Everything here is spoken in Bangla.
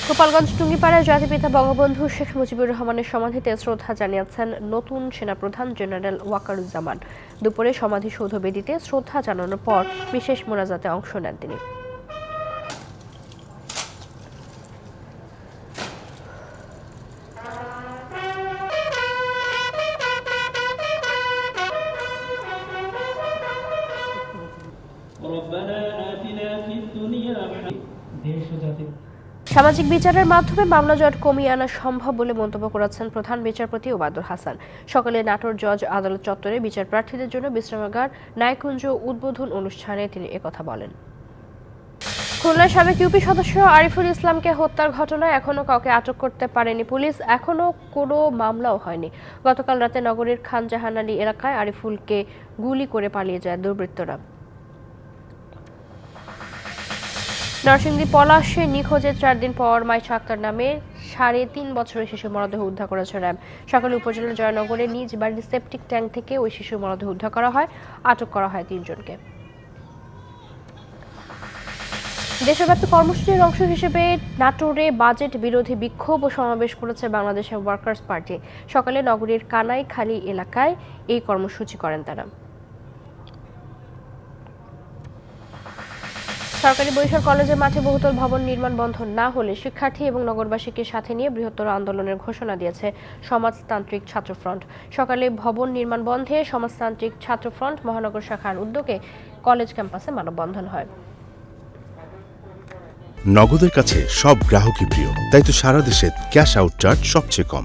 গোপালগঞ্জ টুঙ্গিপাড়ায় জাতিপিতা বঙ্গবন্ধু শেখ মুজিবুর রহমানের সমাধিতে শ্রদ্ধা জানিয়েছেন নতুন সেনাপ্রধান জেনারেল ওয়াকারুজ্জামান। দুপুরে সমাধিসৌধ বেদিতে শ্রদ্ধা জানানোর পর বিশেষ মোনাজাতে অংশ নেন তিনি। সামাজিক বিচারের মাধ্যমে মামলা জট কমিয়ে আনা সম্ভব বলে মন্তব্য করেছেন প্রধান বিচারপতি ওবায়দুল হাসান। সকালে নাটোর জজ আদালত চত্বরে বিচার প্রার্থীদের জন্য বিশ্রামাগার ন্যায়কুঞ্জ উদ্বোধন অনুষ্ঠানে তিনি একথা বলেন। খুলনার সাবেক ইউপি সদস্য আরিফুল ইসলামকে হত্যার ঘটনায় এখনো কাউকে আটক করতে পারেনি পুলিশ। এখনো কোনো মামলাও হয়নি। গতকাল রাতে নগরীর খানজাহান আলী এলাকায় আরিফুলকে গুলি করে পালিয়ে যায় দুর্বৃত্তরা। নরসিংদী পলাশে নিখোঁজের 4 দিন পর মাইশা আক্তার নামে 3.5 বছরের শিশু মরদেহ উদ্ধার করেছে র্যাব। সকালে উপজেলার জয়নগরে নিজ বাড়ির সেপটিক ট্যাঙ্ক থেকে ওই শিশুর মরদেহ উদ্ধার করা হয়। আটক করা হয় 3 জনকে। দেশব্যাপী কর্মসূচির অংশ হিসেবে নাটোরে বাজেট বিরোধী বিক্ষোভ ও সমাবেশ করেছে বাংলাদেশের ওয়ার্কার্স পার্টি। সকালে নগরীর কানাইখালী এলাকায় এই কর্মসূচি করেন তারা। সরকারি বরিশাল কলেজের মাঠে বহুতল ভবন নির্মাণ বন্ধ না হলে শিক্ষার্থী এবং নগরবাসীকে সাথে নিয়ে বৃহত্তর আন্দোলনের ঘোষণা দিয়েছে সমাজতান্ত্রিক ছাত্র ফ্রন্ট। সকালে ভবন নির্মাণ বন্ধে সমাজতান্ত্রিক ছাত্র ফ্রন্ট মহানগর শাখার উদ্যোগে কলেজ ক্যাম্পাসে মানববন্ধন হয়। নগদের কাছে সব গ্রাহকই প্রিয়, তাই তো সারা দেশে ক্যাশ আউট চার্জ সবচেয়ে কম।